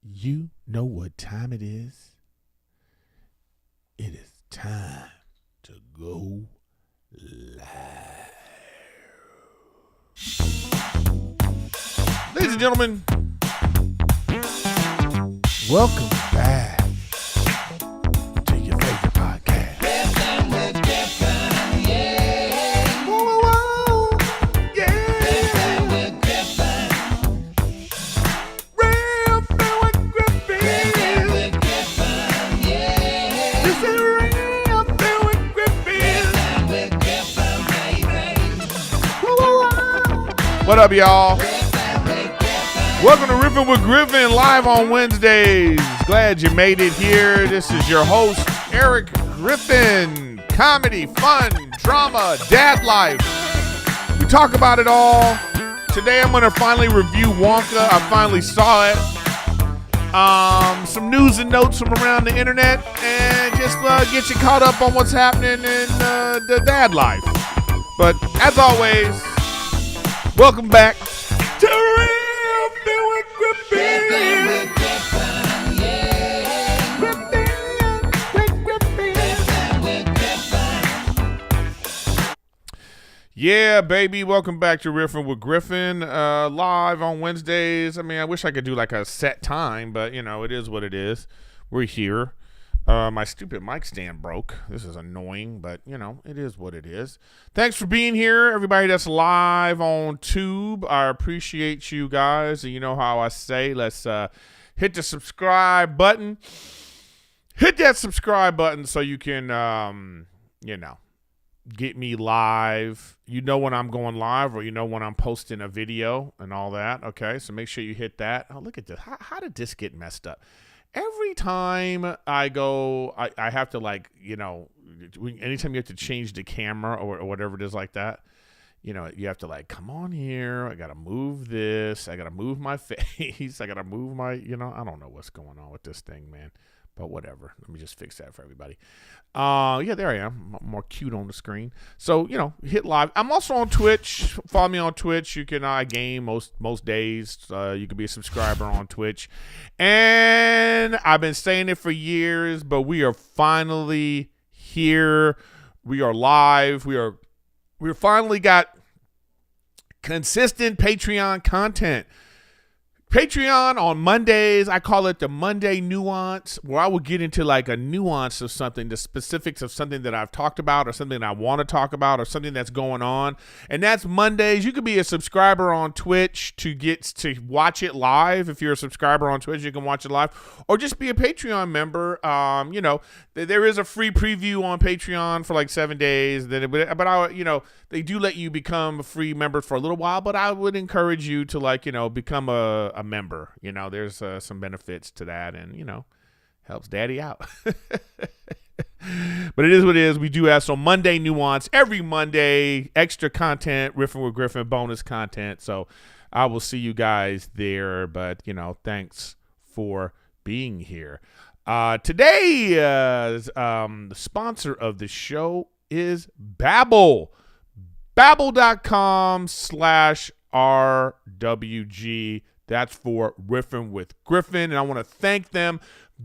You know what time it is? It is time to go live. Ladies and gentlemen, welcome back to your favorite podcast. Riffin with Griffin, yeah. Whoa, whoa, whoa. Yeah. Riffin with Griffin. Riffin with Griffin. Riffin with Griffin, yeah. This is Riffin with Griffin. Riffin with Griffin, baby. Whoa, whoa, whoa. What up, y'all? Riffin with Griffin. Welcome to Riffin with Griffin, live on Wednesdays. Glad you made it here. This is your host, Erik Griffin. Comedy, fun, drama, dad life. We talk about it all. Today I'm going to finally review Wonka. I finally saw it. Some news and notes from around the internet, and just get you caught up on what's happening in the dad life. But as always, welcome back to Riffin with Griffin. Riffin with Griffin, yeah. Riffin with Griffin. Yeah, baby. Welcome back to Riffin with Griffin, live on Wednesdays. I mean, I wish I could do like a set time, but, you know, it is what it is. We're here. My stupid mic stand broke. This is annoying, but, you know, it is what it is. Thanks for being here, everybody that's live on Tube. I appreciate you guys. You know how I say, let's hit the subscribe button. Hit that subscribe button so you can, you know, get me live. You know when I'm going live, or you know when I'm posting a video and all that. Okay, so make sure you hit that. Oh, look at this. How did this get messed up? Every time I go, I have to, like, you know, anytime you have to change the camera or whatever it is like that, you know, you have to, like, come on here. I got to move this. I got to move my face. I got to move my, you know, I don't know what's going on with this thing, man. But whatever. Let me just fix that for everybody. Yeah, there I am. I'm more cute on the screen. So, you know, hit live. I'm also on Twitch. Follow me on Twitch. You can game most days. You can be a subscriber on Twitch. And I've been saying it for years, but we are finally here. We are live. We finally got consistent Patreon content. Patreon on Mondays, I call it the Monday Nuance, where I will get into like a nuance of something, the specifics of something that I've talked about or something that I want to talk about or something that's going on. And that's Mondays. You could be a subscriber on Twitch to get to watch it live. If you're a subscriber on Twitch, you can watch it live, or just be a Patreon member. You know, there is a free preview on Patreon for like 7 days. But I, you know, they do let you become a free member for a little while, but I would encourage you to, like, you know, become a member. You know, there's some benefits to that, and, you know, helps daddy out. But it is what it is. We do have some Monday Nuance every Monday, extra content, Riffin with Griffin, bonus content. So I will see you guys there, but, you know, thanks for being here. Today, the sponsor of the show is Babbel. Babbel.com/RWG. That's for Riffin with Griffin. And I want to thank them.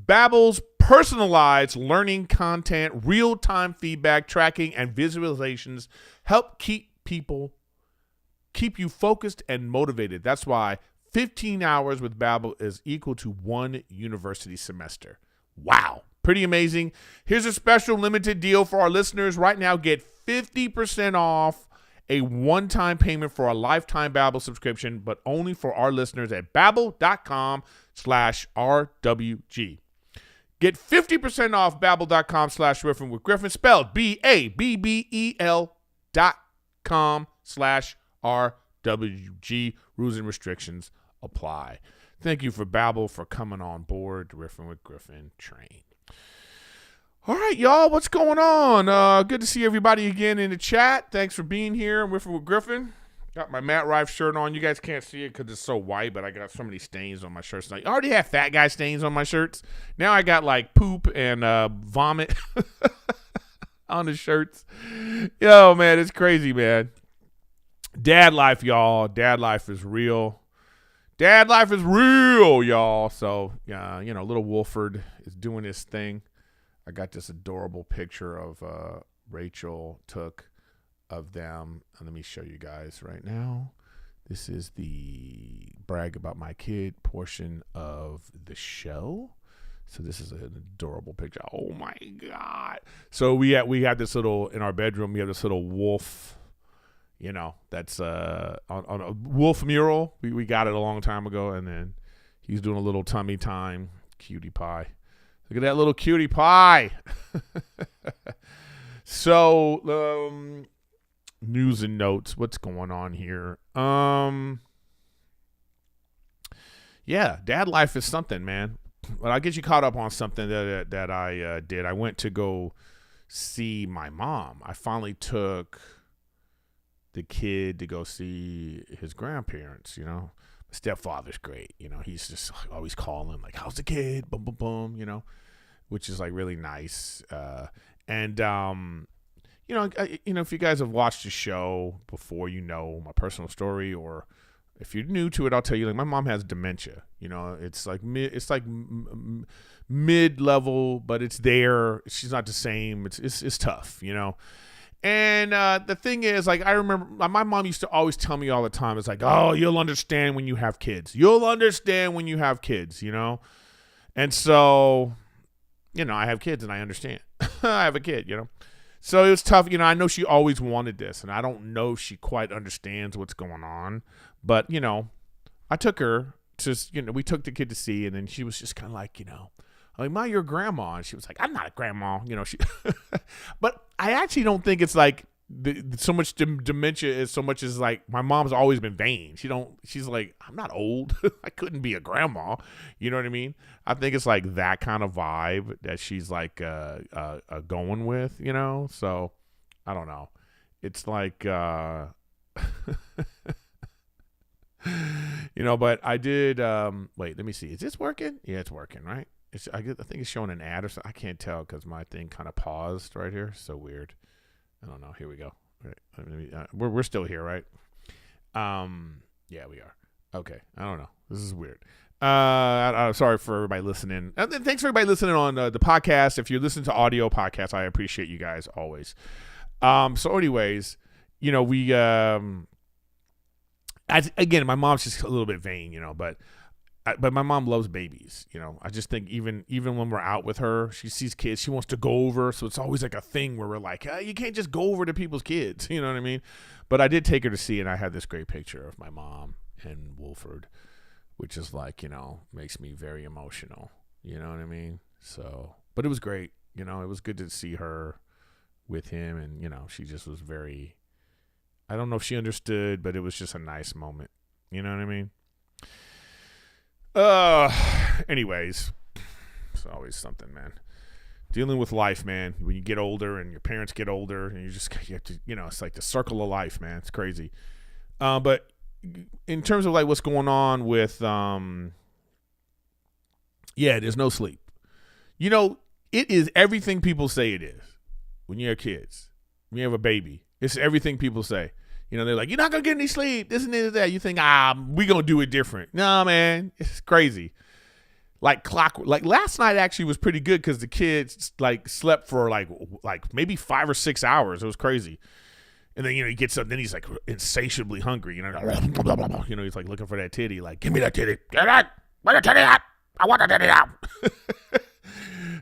Babbel's personalized learning content, real-time feedback, tracking, and visualizations help keep you focused and motivated. That's why 15 hours with Babbel is equal to 1 university semester. Wow. Pretty amazing. Here's a special limited deal for our listeners. Right now, get 50% off a one-time payment for a lifetime Babbel subscription, but only for our listeners at babbel.com/RWG. Get 50% off babbel.com/Riffin with Griffin, spelled BABBEL.com/RWG. Rules and restrictions apply. Thank you for Babbel for coming on board the Riffin with Griffin train. All right, y'all, what's going on? Good to see everybody again in the chat. Thanks for being here. I'm Riffin with Griffin. Got my Matt Rife shirt on. You guys can't see it because it's so white, but I got so many stains on my shirts now. I already have fat guy stains on my shirts. Now I got like poop and vomit on the shirts. Yo, man, it's crazy, man. Dad life, y'all. Dad life is real. Dad life is real, y'all. So, little Wolford is doing his thing. I got this adorable picture of Rachel took of them. And let me show you guys right now. This is the brag about my kid portion of the show. So this is an adorable picture. Oh my God. So we had this little, in our bedroom, we have this little wolf, that's on a wolf mural. We got it a long time ago. And then he's doing a little tummy time. Cutie pie. Look at that little cutie pie. So, news and notes. What's going on here? Yeah, dad life is something, man. But I'll get you caught up on something that I did. I went to go see my mom. I finally took the kid to go see his grandparents, My stepfather's great. He's just always calling, like, how's the kid? Boom, boom, boom, which is like really nice. If you guys have watched the show before, my personal story, or if you're new to it, I'll tell you, like, my mom has dementia. It's like mid-level, but it's there. She's not the same. It's tough, And the thing is, like, I remember my mom used to always tell me all the time, it's like, oh, you'll understand when you have kids. You'll understand when you have kids, And so, I have kids and I understand. I have a kid, So it was tough. I know she always wanted this, and I don't know if she quite understands what's going on. But, I took her to, we took the kid to see, and then she was just kind of like, I'm like, Ma, you're a grandma. And she was like, I'm not a grandma. But I actually don't think it's like so much dementia is so much as like my mom's always been vain. She's like, I'm not old. I couldn't be a grandma. You know what I mean? I think it's like that kind of vibe that she's like going with, So I don't know. It's like, but I did, wait, let me see. Is this working? Yeah, it's working, right? I think it's showing an ad or something. I can't tell because my thing kind of paused right here. So weird. I don't know. Here we go. Right. We're still here, right? Yeah, we are. Okay. I don't know. This is weird. I'm sorry for everybody listening. And thanks for everybody listening on the podcast. If you listen to audio podcasts, I appreciate you guys always. So anyways, we again, my mom's just a little bit vain, but my mom loves babies. I just think even when we're out with her, she sees kids, she wants to go over. So it's always like a thing where we're like, you can't just go over to people's kids. You know what I mean? But I did take her to see, and I had this great picture of my mom and Wolford, which is like, makes me very emotional. You know what I mean? So, but it was great. It was good to see her with him, and, she just was very, I don't know if she understood, but it was just a nice moment. You know what I mean? Anyways, it's always something, man. Dealing with life, man. When you get older and your parents get older, and you have to, it's like the circle of life, man. It's crazy. But in terms of like what's going on with, there's no sleep. It is everything people say it is. When you have kids, when you have a baby, it's everything people say. They're like, you're not going to get any sleep. This and this and that. You think, we going to do it different. No, man. It's crazy. Like clockwork. Like last night actually was pretty good because the kids like slept for like maybe 5 or 6 hours. It was crazy. And then, he gets up. Then he's like insatiably hungry. He's like looking for that titty. Like, give me that titty. Get it. Where the titty at? I want the titty out.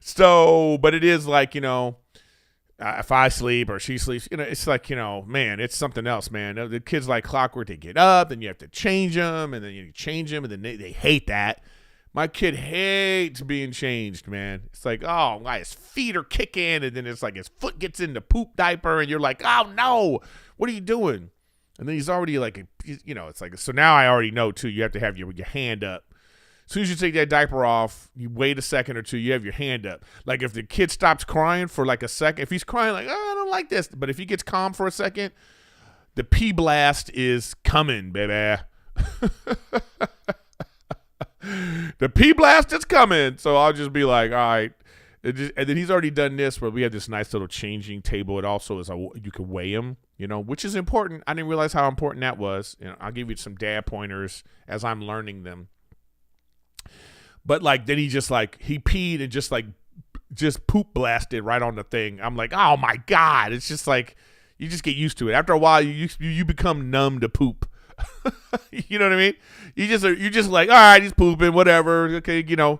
So, but it is like, if I sleep or she sleeps, it's like, man, it's something else, man. The kids like clockwork. They get up, and you have to change them, and then you change them, and then they hate that. My kid hates being changed, man. It's like, oh, why his feet are kicking, and then it's like his foot gets in the poop diaper, and you're like, oh, no, what are you doing? And then he's already like, it's like, so now I already know, too, you have to have your hand up. As soon as you take that diaper off, you wait a second or two, you have your hand up. Like if the kid stops crying for like a second, if he's crying like, I don't like this, but if he gets calm for a second, the pee blast is coming, baby. The pee blast is coming. So I'll just be like, all right, And then he's already done this where we have this nice little changing table. It also is you can weigh him, which is important. I didn't realize how important that was. I'll give you some dad pointers as I'm learning them. But like then he peed and just poop blasted right on the thing. I'm like, oh my God. It's just like you just get used to it. After a while, you become numb to poop. You know what I mean? You're just like, all right, he's pooping, whatever. Okay, you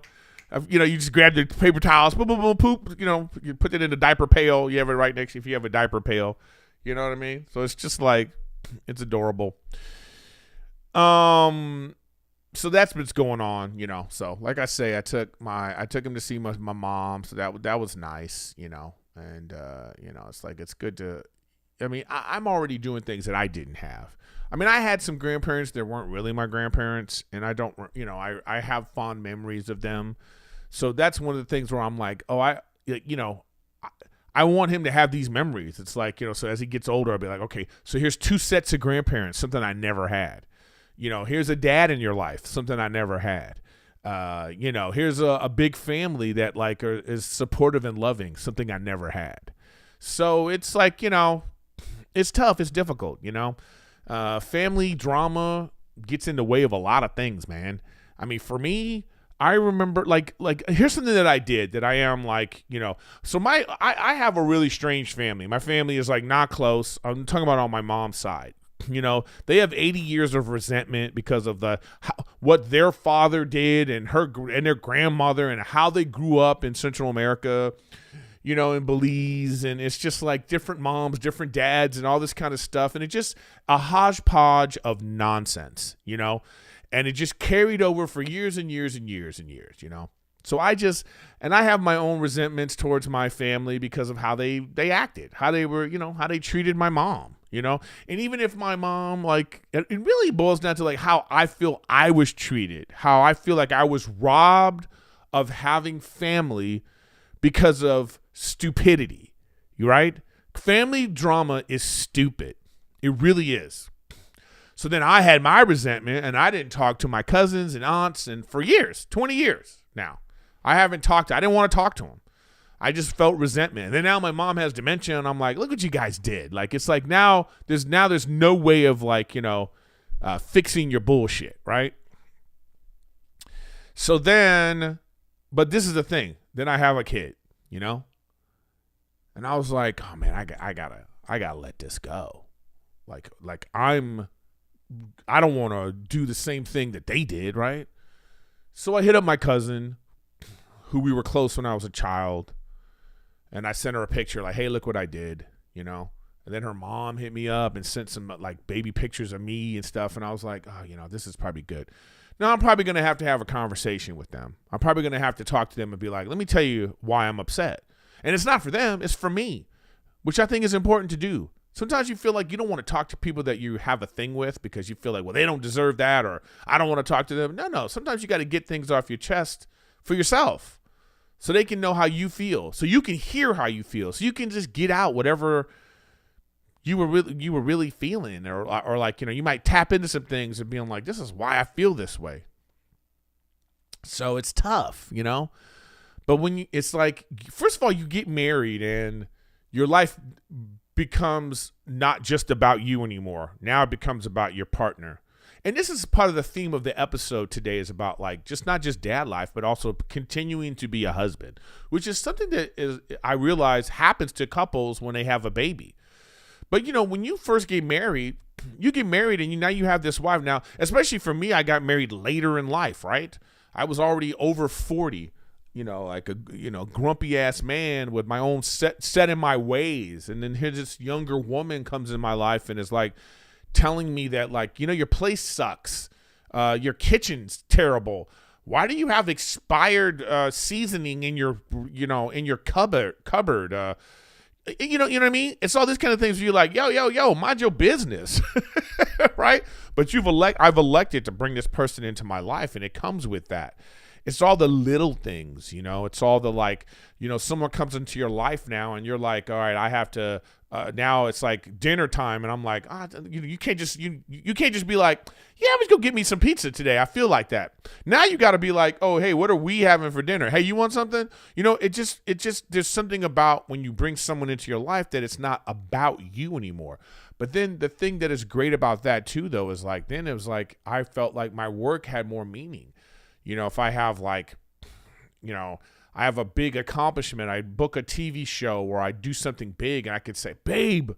just grab the paper towels, boom, boom, boom, poop. You put it in a diaper pail. You have it right next to you if you have a diaper pail. You know what I mean? So it's just like, it's adorable. So that's what's going on, So like I say, I took him to see my mom. So that was nice, and it's like, it's good to. I mean, I'm already doing things that I didn't have. I mean, I had some grandparents that weren't really my grandparents, and I don't, I have fond memories of them. So that's one of the things where I'm like, oh, I want him to have these memories. It's like, so as he gets older, I'll be like, okay, so here's 2 sets of grandparents, something I never had. Here's a dad in your life, something I never had. Here's a big family that like is supportive and loving, something I never had. So it's like, it's tough. It's difficult, family drama gets in the way of a lot of things, man. I mean, for me, I remember like here's something that I did that I am like, so I have a really strange family. My family is like not close. I'm talking about on my mom's side. They have 80 years of resentment because of what their father did and their grandmother and how they grew up in Central America, in Belize. And it's just like different moms, different dads and all this kind of stuff. And it's just a hodgepodge of nonsense, and it just carried over for years and years and years and years, So I have my own resentments towards my family because of how they acted, how they were, how they treated my mom, and even if my mom, like, it really boils down to like how I feel I was treated, how I feel like I was robbed of having family because of stupidity, right? Family drama is stupid. It really is. So then I had my resentment and I didn't talk to my cousins and aunts and for years, 20 years now. I didn't want to talk to them. I just felt resentment. And then now my mom has dementia and I'm like, look what you guys did. Like, it's like now there's no way of like, fixing your bullshit, right? So then, but this is the thing. Then I have a kid, and I was like, oh man, I gotta let this go. Like I don't want to do the same thing that they did, right? So I hit up my cousin, who we were close when I was a child, and I sent her a picture like, hey, look what I did, And then her mom hit me up and sent some like baby pictures of me and stuff, and I was like, oh, this is probably good. Now I'm probably going to have a conversation with them. I'm probably going to have to talk to them and be like, let me tell you why I'm upset. And it's not for them, it's for me, which I think is important to do. Sometimes you feel like you don't want to talk to people that you have a thing with because you feel like, well, they don't deserve that, or I don't want to talk to them. No. Sometimes you got to get things off your chest for yourself so they can know how you feel, so you can hear how you feel, so you can just get out whatever you were really feeling, or like, you might tap into some things and being like, this is why I feel this way. So it's tough, But when it's like, first of all, you get married and your life becomes not just about you anymore. Now it becomes about your partner. And this is part of the theme of the episode today, is about like not just dad life, but also continuing to be a husband, which is something that I realize happens to couples when they have a baby. But, when you first get married, and now you have this wife. Now, especially for me, I got married later in life, right? I was already over 40, like a, grumpy ass man with my own set in my ways. And then here's this younger woman comes in my life and is like telling me that, like, your place sucks. Your kitchen's terrible. Why do you have expired seasoning in your cupboard? You know what I mean? It's all this kind of things where you're like, yo, mind your business, right? But I've elected to bring this person into my life, and it comes with that. it's all the little things, it's all the like, someone comes into your life now and you're like, all right, I have to, now it's like dinner time. And I'm like, you can't just, you can't just be like, yeah, let's go get me some pizza today. I feel like that. Now you got to be like, oh, hey, what are we having for dinner? Hey, you want something? It just, there's something about when you bring someone into your life that it's not about you anymore. But then the thing that is great about that too, though, is like, then it was like, I felt like my work had more meaning. If I have like, I have a big accomplishment, I book a TV show or I do something big and I could say, babe,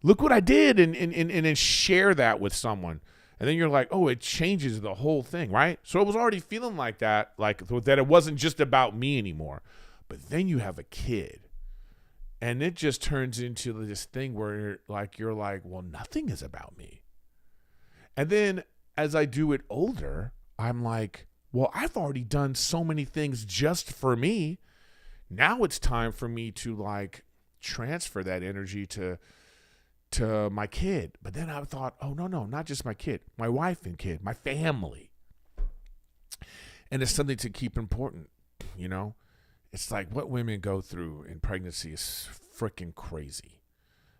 look what I did. And then share that with someone. And then you're like, oh, it changes the whole thing, right? So it was already feeling like that it wasn't just about me anymore. But then you have a kid. And it just turns into this thing where you're like, well, nothing is about me. And then as I do it older, I'm like, well, I've already done so many things just for me. Now it's time for me to like transfer that energy to my kid. But then I thought, oh, no, not just my kid, my wife and kid, my family. And it's something to keep important, It's like what women go through in pregnancy is freaking crazy.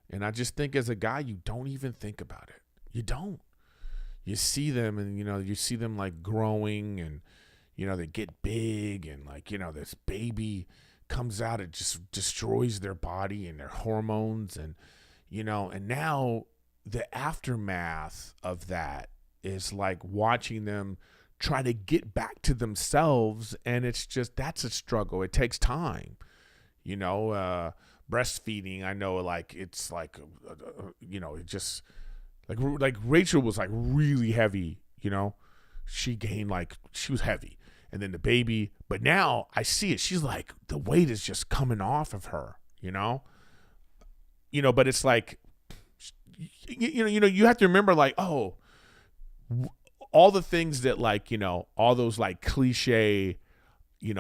And I just think as a guy, you don't even think about it. You don't. You see them and, you see them like growing and, they get big and like, this baby comes out, it just destroys their body and their hormones. And, and now the aftermath of that is like watching them try to get back to themselves. And it's just, that's a struggle. It takes time, breastfeeding. I know like, it's like, it just like Rachel was like really heavy, she gained she was heavy and then the baby, but now I see it. She's like, the weight is just coming off of her, but it's like, you have to remember like, oh, all the things that like, all those like cliche,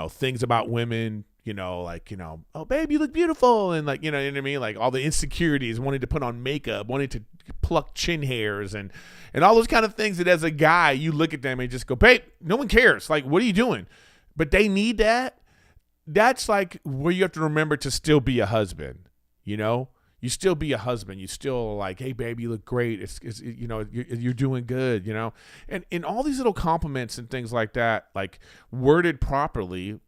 things about women, oh, babe, you look beautiful. And like, you know what I mean? Like all the insecurities, wanting to put on makeup, wanting to pluck chin hairs and all those kind of things that as a guy, you look at them and just go, babe, no one cares. Like, what are you doing? But they need that. That's like where you have to remember to still be a husband, You still be a husband. You still like, hey, baby, you look great. It's you're doing good, And in all these little compliments and things like that, like worded properly,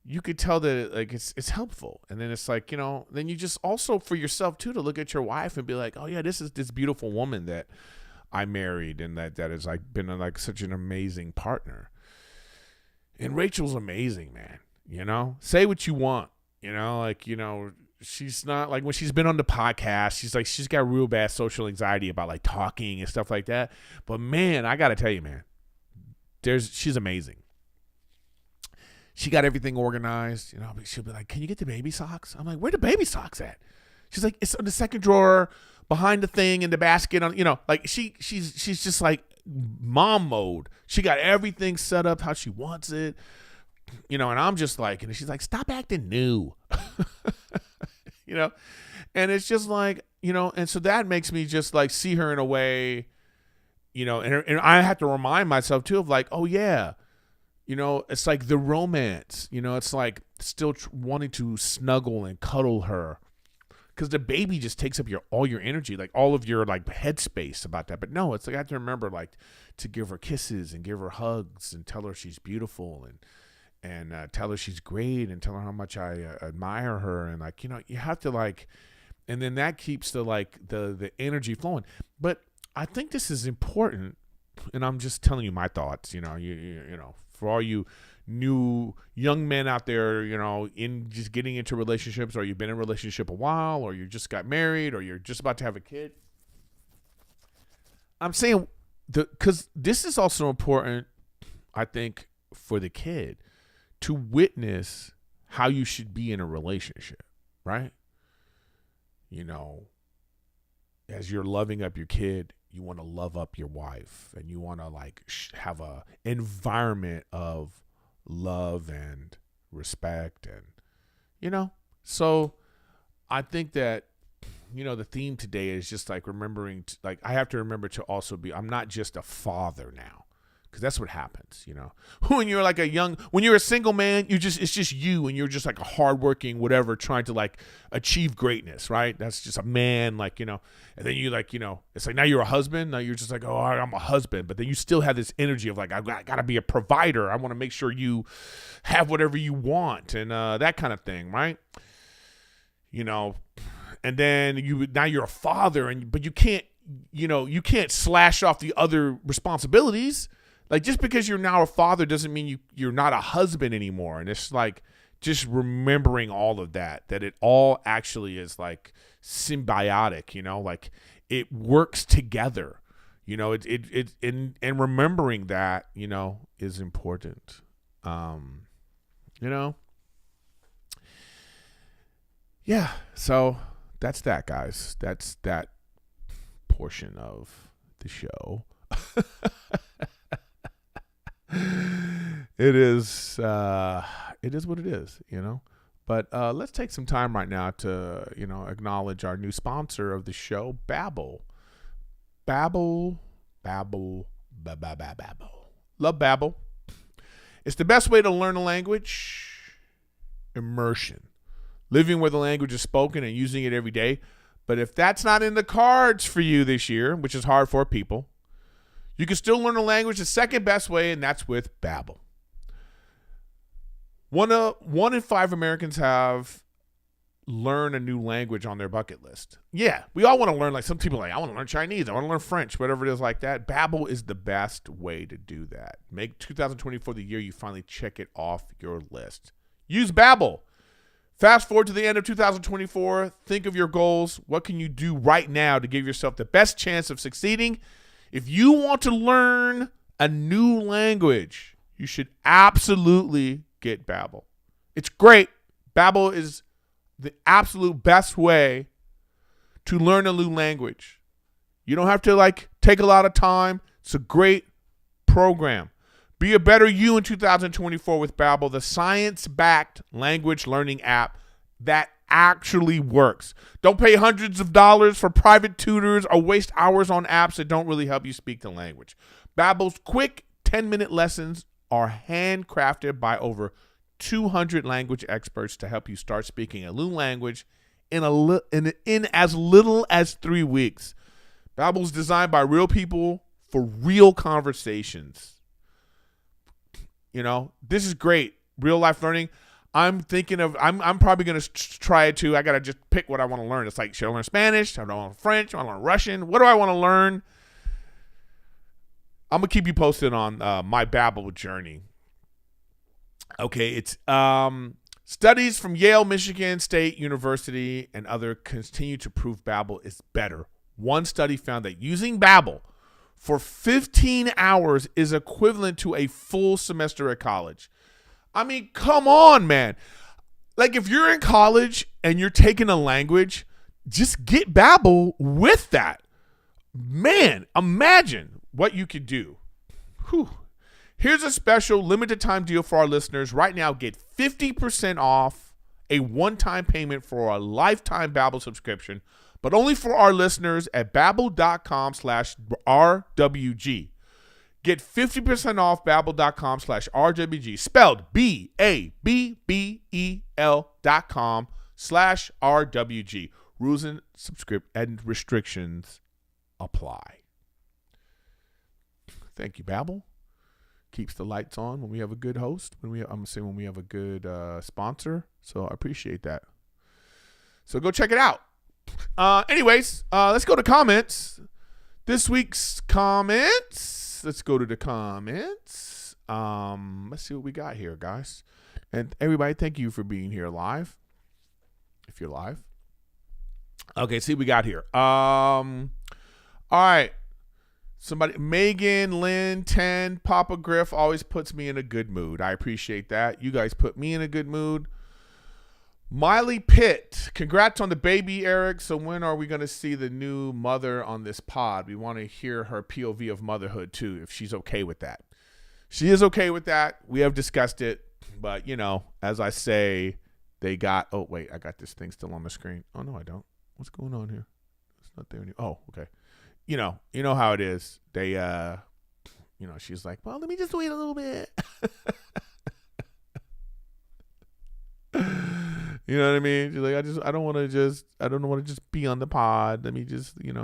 you could tell that like it's helpful. And then it's like, then you just also for yourself too, to look at your wife and be like, oh yeah, this is this beautiful woman that I married and that has like been like such an amazing partner. And Rachel's amazing, man. Say what you want, she's not like when she's been on the podcast, she's got real bad social anxiety about like talking and stuff like that. But man, I got to tell you, man, she's amazing. She got everything organized, she'll be like, can you get the baby socks? I'm like, where the baby socks at? She's like, it's in the second drawer behind the thing in the basket on, like she's just like mom mode. She got everything set up how she wants it, and I'm just like, and she's like, stop acting new. And it's just like, and so that makes me just like see her in a way, and I have to remind myself too of like, oh yeah, it's like the romance, it's like still wanting to snuggle and cuddle her because the baby just takes up all your energy, like all of your like headspace about that. But no, it's like I have to remember like to give her kisses and give her hugs and tell her she's beautiful and tell her she's great and tell her how much I admire her. And like, you have to like, and then that keeps the energy flowing. But I think this is important. And I'm just telling you my thoughts, you for all you new young men out there, in just getting into relationships, or you've been in a relationship a while, or you just got married, or you're just about to have a kid. I'm saying because this is also important, I think, for the kid to witness how you should be in a relationship, right? As you're loving up your kid, you want to love up your wife, and you want to like have a environment of love and respect, and so I think that the theme today is just like remembering like I have to remember to also be, I'm not just a father now, because that's what happens, when you're like when you're a single man, it's just you, and you're just like a hardworking whatever trying to like achieve greatness, right? That's just a man, and then you it's like now you're a husband. Now you're just like, oh, I'm a husband, but then you still have this energy of like, I got to be a provider. I want to make sure you have whatever you want, and that kind of thing, right? And then now you're a father, but you can't slash off the other responsibilities. Like, just because you're now a father doesn't mean you're not a husband anymore. And it's like just remembering all of that it all actually is like symbiotic, like it works together, and remembering that, is important. Yeah. So that's that, guys. That's that portion of the show. It is what it is, But let's take some time right now to, acknowledge our new sponsor of the show, Babbel. Babbel. Love Babbel. It's the best way to learn a language. Immersion. Living where the language is spoken and using it every day. But if that's not in the cards for you this year, which is hard for people, you can still learn a language the second best way, and that's with Babbel. One in 5 Americans have learned a new language on their bucket list. Yeah, we all want to learn. Like, some people are like, I want to learn Chinese, I want to learn French, whatever it is like that. Babbel is the best way to do that. Make 2024 the year you finally check it off your list. Use Babbel. Fast forward to the end of 2024. Think of your goals. What can you do right now to give yourself the best chance of succeeding? If you want to learn a new language, you should absolutely get Babbel. It's great. Babbel is the absolute best way to learn a new language. You don't have to take a lot of time. It's a great program. Be a better you in 2024 with Babbel, the science-backed language learning app that actually works. Don't pay hundreds of dollars for private tutors or waste hours on apps that don't really help you speak the language. Babbel's quick 10-minute lessons are handcrafted by over 200 language experts to help you start speaking a new language in as little as 3 weeks. Babbel's designed by real people for real conversations. This is great. Real life learning. I'm probably going to try it too. I got to just pick what I want to learn. It's like, should I learn Spanish? Should I learn French? Should I learn Russian? What do I want to learn? I'm going to keep you posted on my Babbel journey. Okay, it's studies from Yale, Michigan State University, and other continue to prove Babbel is better. One study found that using Babbel for 15 hours is equivalent to a full semester at college. I mean, come on, man. Like, if you're in college and you're taking a language, just get Babbel with that. Man, imagine what you could do. Whew. Here's a special limited time deal for our listeners. Right now, get 50% off a one-time payment for a lifetime Babbel subscription, but only for our listeners at babbel.com/RWG. Get 50% off babbel.com/RWG, spelled BABBEL.com/RWG. Rules and restrictions apply. Thank you, Babbel. Keeps the lights on when we have a good host. When we have a good sponsor. So I appreciate that. So go check it out. Anyways, let's go to comments. This week's comments. Let's go to the comments. Let's see what we got here, guys. And everybody, thank you for being here live. If you're live. Okay, see what we got here. All right. Somebody, Megan, Lynn, 10, Papa Griff always puts me in a good mood. I appreciate that. You guys put me in a good mood. Miley Pitt, congrats on the baby, Eric. So when are we going to see the new mother on this pod? We want to hear her POV of motherhood too, if she's okay with that. She is okay with that. We have discussed it. But, as I say, they got, oh, wait, I got this thing still on my screen. Oh, no, I don't. What's going on here? It's not there anymore. Oh, okay. You know how it is. They she's like, well, let me just wait a little bit. You know what I mean? She's like, I don't want to just be on the pod. Let me just, let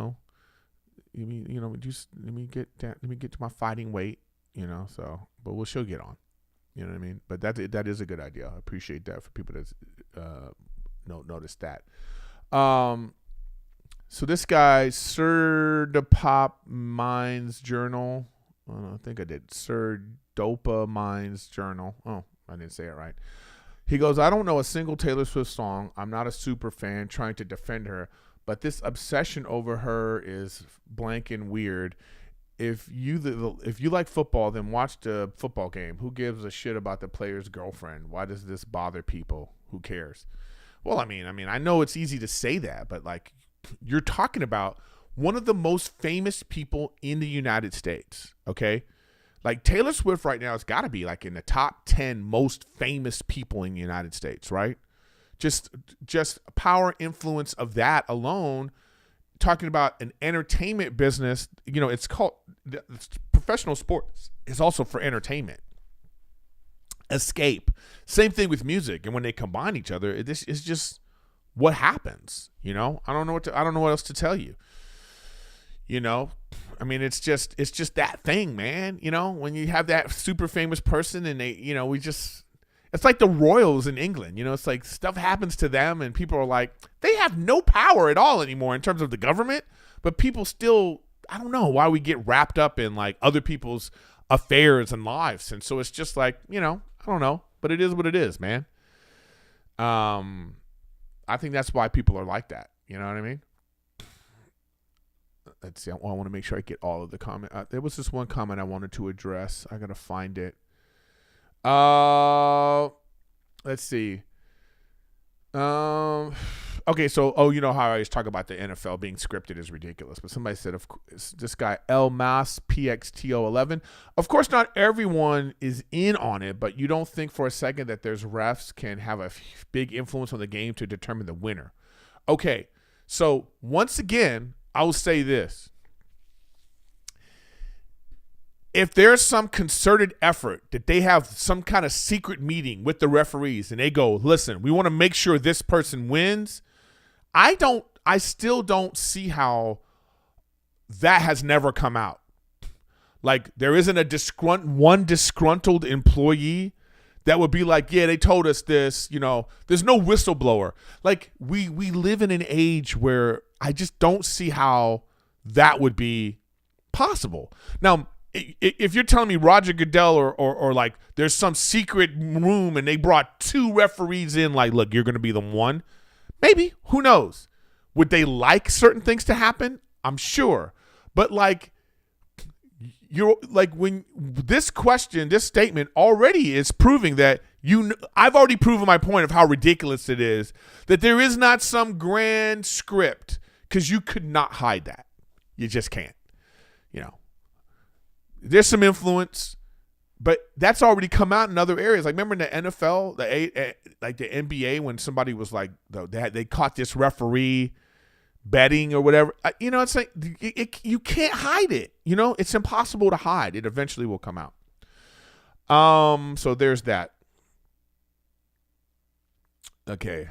me get to my fighting weight, so, but she'll get on. You know what I mean? But that is a good idea. I appreciate that for people that notice that. So this guy, Sir Dopop Minds Journal. I think I did. Sir Dopa Minds Journal. Oh, I didn't say it right. He goes, I don't know a single Taylor Swift song. I'm not a super fan trying to defend her, but this obsession over her is blank and weird. If you like football, then watch the football game. Who gives a shit about the player's girlfriend? Why does this bother people? Who cares? Well, I mean, I know it's easy to say that, but like, you're talking about one of the most famous people in the United States, okay? Like Taylor Swift right now has got to be like in the top 10 most famous people in the United States, right? Just power influence of that alone, talking about an entertainment business, it's called professional sports is also for entertainment. Escape. Same thing with music. And when they combine each other, this is just what happens, I don't know what else to tell you. I mean, it's just that thing, man. When you have that super famous person and they, it's like the royals in England. It's like stuff happens to them and people are like, they have no power at all anymore in terms of the government, but people still, I don't know why we get wrapped up in like other people's affairs and lives. And so it's just like, I don't know, but it is what it is, man. I think that's why people are like that. You know what I mean? Let's see. I want to make sure I get all of the comment. There was this one comment I wanted to address. I got to find it. Let's see. Okay, so, you know how I always talk about the NFL being scripted is ridiculous, but somebody said, of course, this guy, El Mas PXTO11, of course, not everyone is in on it, but you don't think for a second that there's refs can have a big influence on the game to determine the winner. Okay, so once again, I will say this. If there's some concerted effort that they have some kind of secret meeting with the referees and they go, listen, we want to make sure this person wins, I still don't see how that has never come out. Like there isn't one disgruntled employee that would be like, yeah, they told us this, there's no whistleblower. Like we live in an age where I just don't see how that would be possible. Now, if you're telling me Roger Goodell or like there's some secret room and they brought two referees in, like, look, you're going to be the one, maybe, who knows? Would they like certain things to happen? I'm sure. But like, you're like, when this statement already is proving that I've already proven my point of how ridiculous it is, that there is not some grand script, because you could not hide that. You just can't, There's some influence, but that's already come out in other areas. Like remember in the NFL, like the NBA, when somebody was like, they caught this referee betting or whatever. It's like you can't hide it. It's impossible to hide. It eventually will come out. So there's that. Okay.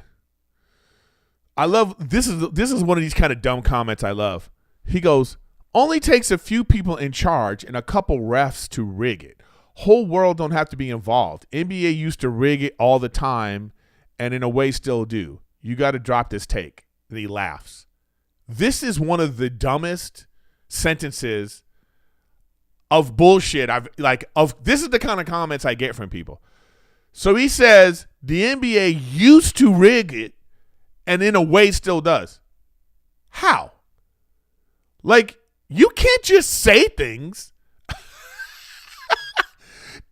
I love this is one of these kind of dumb comments I love. He goes, only takes a few people in charge and a couple refs to rig it. Whole world don't have to be involved. NBA used to rig it all the time and in a way still do. You got to drop this take. And he laughs. This is one of the dumbest sentences of bullshit this is the kind of comments I get from people. So he says the NBA used to rig it and in a way still does. How? Like, you can't just say things.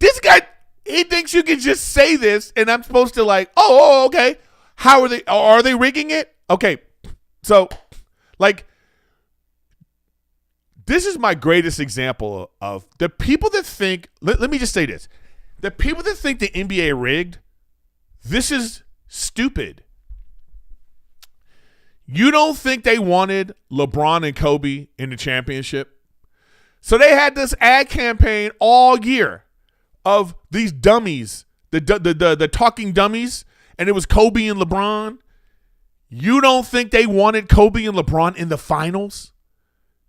This guy, he thinks you can just say this and I'm supposed to like, oh, okay. How are they rigging it? Okay. So like, this is my greatest example of the people that think, let me just say this. The people that think the NBA rigged, this is stupid. You don't think they wanted LeBron and Kobe in the championship? So they had this ad campaign all year of these dummies, the talking dummies, and it was Kobe and LeBron. You don't think they wanted Kobe and LeBron in the finals?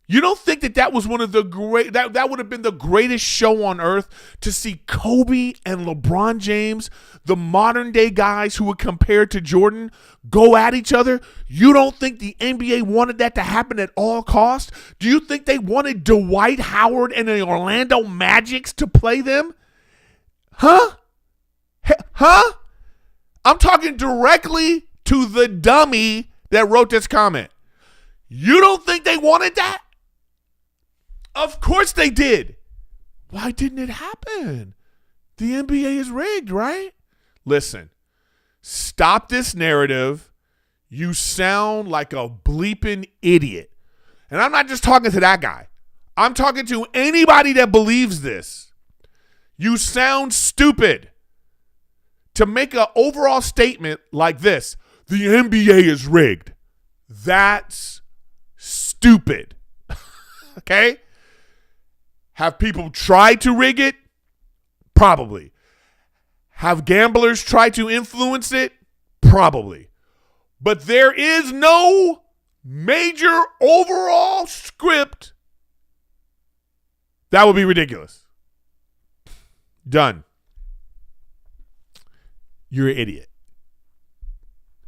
You don't think that was one of the that would have been the greatest show on earth to see Kobe and LeBron James, the modern day guys who were compared to Jordan, go at each other? You don't think the NBA wanted that to happen at all costs? Do you think they wanted Dwight Howard and the Orlando Magics to play them? Huh? Huh? I'm talking directly to the dummy that wrote this comment. You don't think they wanted that? Of course they did. Why didn't it happen? The NBA is rigged, right? Listen, stop this narrative. You sound like a bleeping idiot. And I'm not just talking to that guy. I'm talking to anybody that believes this. You sound stupid to make an overall statement like this. The NBA is rigged. That's stupid. Okay? Have people tried to rig it? Probably. Have gamblers tried to influence it? Probably. But there is no major overall script. That would be ridiculous. Done. You're an idiot.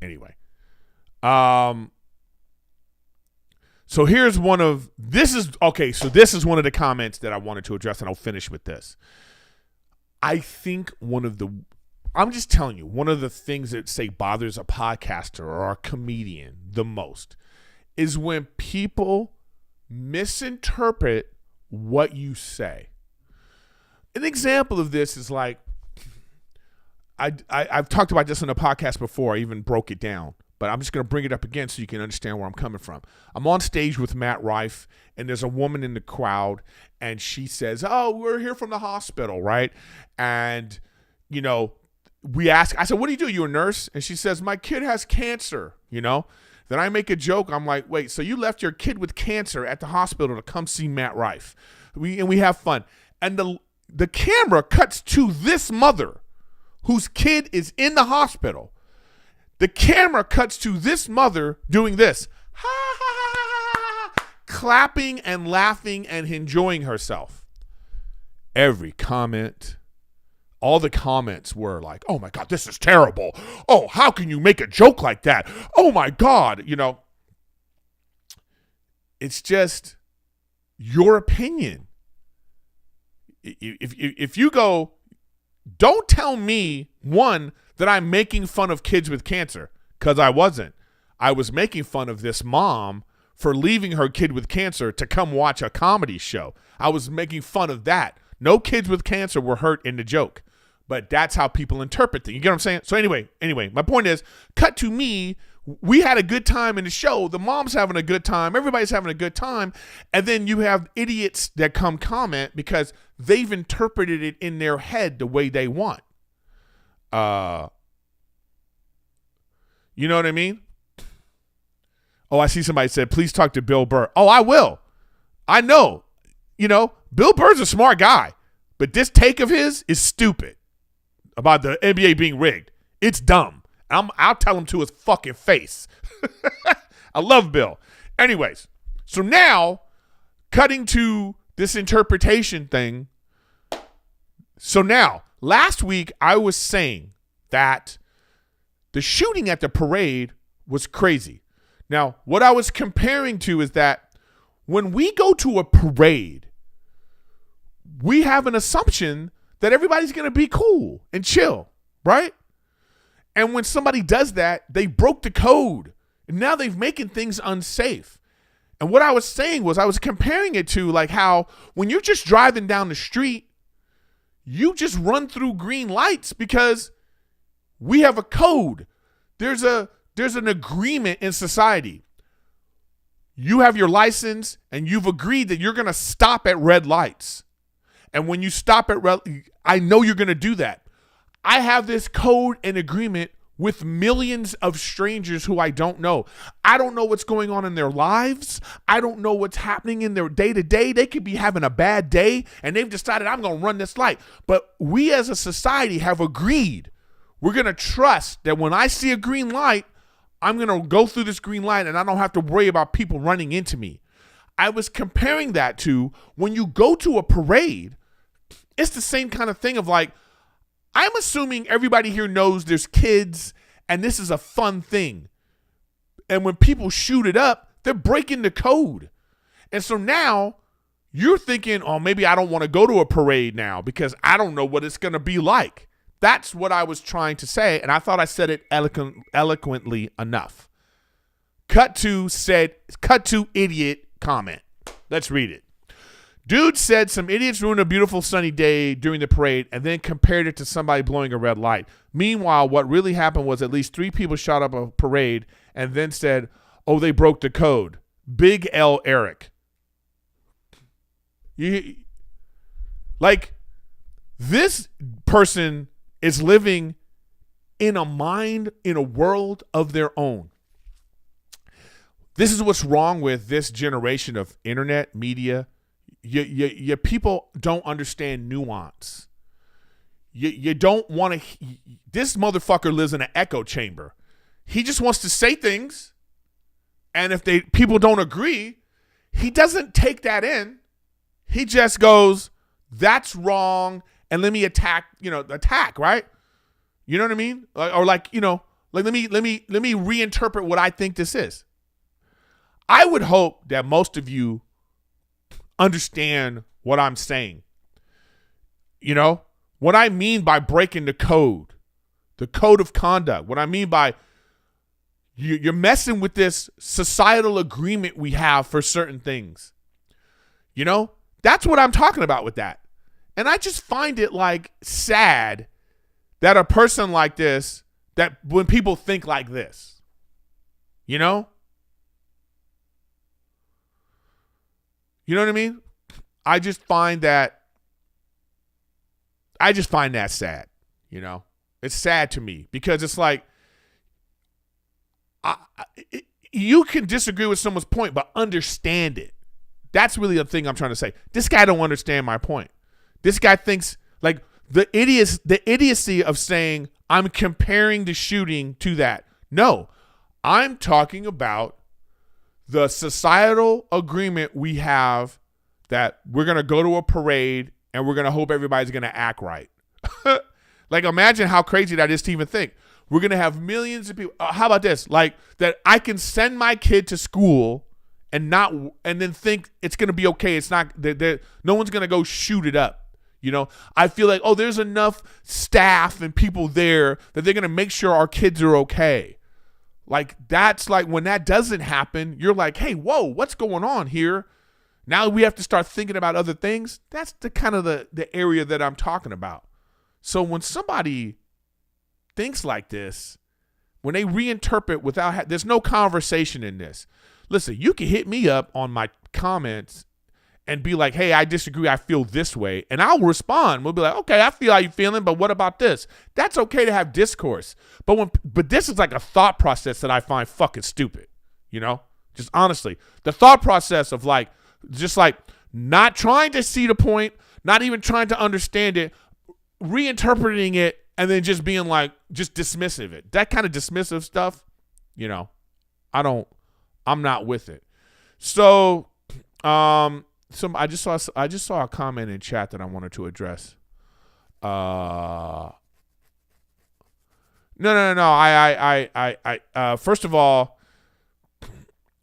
Anyway. So here's one of this is one of the comments that I wanted to address, and I'll finish with this. I think I'm just telling you, one of the things that say bothers a podcaster or a comedian the most is when people misinterpret what you say. An example of this is like, I've talked about this on the podcast before. I even broke it down. But I'm just going to bring it up again so you can understand where I'm coming from. I'm on stage with Matt Rife, and there's a woman in the crowd, and she says, oh, we're here from the hospital, right? And, you know, I said, what do you do? You a nurse? And she says, my kid has cancer, you know? Then I make a joke. I'm like, wait, so you left your kid with cancer at the hospital to come see Matt Rife. We have fun. And the camera cuts to this mother whose kid is in the hospital. The camera cuts to this mother doing this, ha, ha, ha, ha, ha, clapping and laughing and enjoying herself. Every comment, all the comments were like, oh my God, this is terrible. Oh, how can you make a joke like that? Oh my God, you know. It's just your opinion. If you go, don't tell me, one, that I'm making fun of kids with cancer, because I wasn't. I was making fun of this mom for leaving her kid with cancer to come watch a comedy show. I was making fun of that. No kids with cancer were hurt in the joke, but that's how people interpret things. You get what I'm saying? So anyway, my point is, cut to me. We had a good time in the show. The mom's having a good time. Everybody's having a good time. And then you have idiots that come comment because they've interpreted it in their head the way they want. You know what I mean? Oh, I see somebody said, please talk to Bill Burr. Oh, I will. I know. You know, Bill Burr's a smart guy, but this take of his is stupid about the NBA being rigged. It's dumb. I'll tell him to his fucking face. I love Bill. Anyways, so now cutting to this interpretation thing. So now, last week I was saying that the shooting at the parade was crazy. Now, what I was comparing to is that when we go to a parade, we have an assumption that everybody's going to be cool and chill, right? And when somebody does that, they broke the code. And now they've making things unsafe. And what I was saying was I was comparing it to like how when you're just driving down the street, you just run through green lights because we have a code. There's an agreement in society. You have your license and you've agreed that you're going to stop at red lights. And when you stop at red, I know you're going to do that. I have this code and agreement with millions of strangers who I don't know. I don't know what's going on in their lives. I don't know what's happening in their day-to-day. They could be having a bad day, and they've decided, I'm going to run this light. But we as a society have agreed. We're going to trust that when I see a green light, I'm going to go through this green light, and I don't have to worry about people running into me. I was comparing that to when you go to a parade, it's the same kind of thing of like, I'm assuming everybody here knows there's kids and this is a fun thing. And when people shoot it up, they're breaking the code. And so now you're thinking, oh, maybe I don't want to go to a parade now because I don't know what it's going to be like. That's what I was trying to say. And I thought I said it eloquently enough. Cut to idiot comment. Let's read it. Dude said some idiots ruined a beautiful sunny day during the parade and then compared it to somebody blowing a red light. Meanwhile, what really happened was at least 3 people shot up a parade and then said, oh, they broke the code. Big L Erik. Like, this person is living in a world of their own. This is what's wrong with this generation of internet media. Your people don't understand nuance. You don't want to. This motherfucker lives in an echo chamber. He just wants to say things, and if people don't agree, he doesn't take that in. He just goes, "That's wrong," and let me attack. Attack, right? You know what I mean? Or like let me reinterpret what I think this is. I would hope that most of you understand what I'm saying. What I mean by breaking the code of conduct, what I mean by you're messing with this societal agreement we have for certain things. That's what I'm talking about with that. And I just find it like sad that a person like this, that when people think like this, You know what I mean? I just find that sad, It's sad to me because it's like you can disagree with someone's point, but understand it. That's really the thing I'm trying to say. This guy don't understand my point. This guy thinks like the idiocy of saying I'm comparing the shooting to that. No, I'm talking about the societal agreement we have that we're going to go to a parade and we're going to hope everybody's going to act right. Like, imagine how crazy that is to even think. We're going to have millions of people. How about this? Like, that I can send my kid to school and then think it's going to be okay. It's not, no one's going to go shoot it up. I feel like, there's enough staff and people there that they're going to make sure our kids are okay. Like, that's like when that doesn't happen, you're like, hey, whoa, what's going on here? Now we have to start thinking about other things. That's the kind of the area that I'm talking about. So when somebody thinks like this, when they reinterpret without, there's no conversation in this. Listen, you can hit me up on my comments and be like, hey, I disagree. I feel this way. And I'll respond. We'll be like, okay, I feel how you're feeling, but what about this? That's okay to have discourse. But this is like a thought process that I find fucking stupid. Just honestly, the thought process of like, just like not trying to see the point, not even trying to understand it, reinterpreting it, and then just being like, just dismissive it. That kind of dismissive stuff, I'm not with it. So, I just saw a comment in chat that I wanted to address. No. I first of all,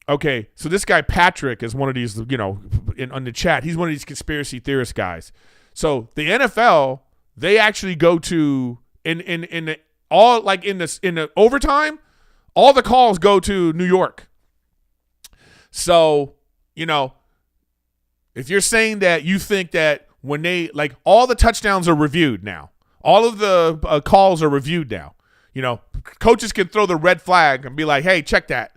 okay. So this guy Patrick is one of these, on the chat. He's one of these conspiracy theorist guys. So the NFL, they actually go to in the overtime, all the calls go to New York. So, if you're saying that you think that when they, like, all the touchdowns are reviewed now, all of the calls are reviewed now, coaches can throw the red flag and be like, hey, check that.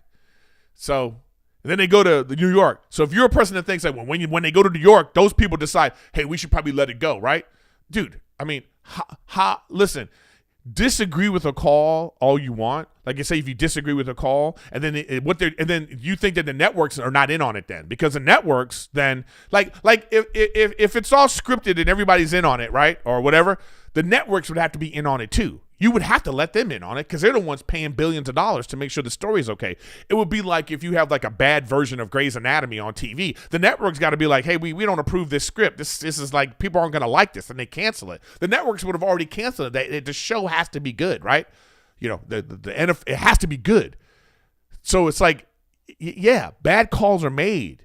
So then they go to New York. So if you're a person that thinks that when they go to New York, those people decide, hey, we should probably let it go, right? Dude, I mean, listen, disagree with a call all you want. Like, you say, if you disagree with a call, and then then you think that the networks are not in on it, then, because the networks then like if it's all scripted and everybody's in on it, right, or whatever, the networks would have to be in on it too. You would have to let them in on it because they're the ones paying billions of dollars to make sure the story is okay. It would be like if you have like a bad version of Grey's Anatomy on TV. The network's got to be like, hey, we don't approve this script. This is like, people aren't going to like this, and they cancel it. The networks would have already canceled it. The show has to be good, right? You know, the NFL, it has to be good. So it's like, yeah, bad calls are made.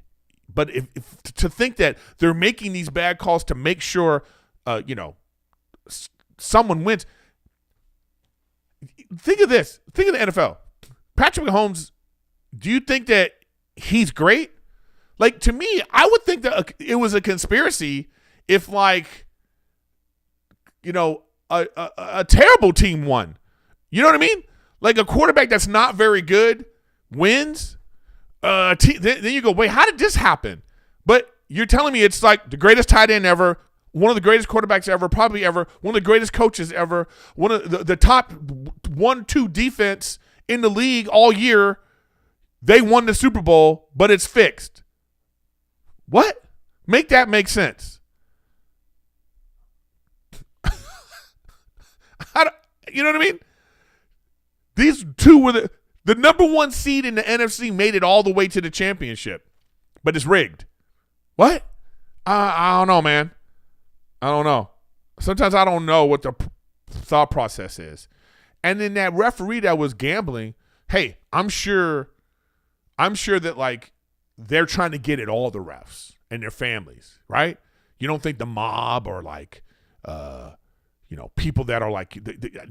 But if to think that they're making these bad calls to make sure, someone wins. Think of this. Think of the NFL. Patrick Mahomes, do you think that he's great? Like, to me, I would think that it was a conspiracy if, like, a terrible team won. You know what I mean? Like, a quarterback that's not very good wins. Then you go, wait, how did this happen? But you're telling me it's like the greatest tight end ever, one of the greatest quarterbacks ever, probably ever, one of the greatest coaches ever, one of the top 1-2 defense in the league all year. They won the Super Bowl, but it's fixed. What? Make that make sense. You know what I mean? These two were the number one seed in the NFC, made it all the way to the championship, but it's rigged. What? I don't know, man. I don't know. Sometimes I don't know what the thought process is. And then that referee that was gambling, hey, I'm sure that, like, they're trying to get at all the refs and their families, right? You don't think the mob or, like, people that are like,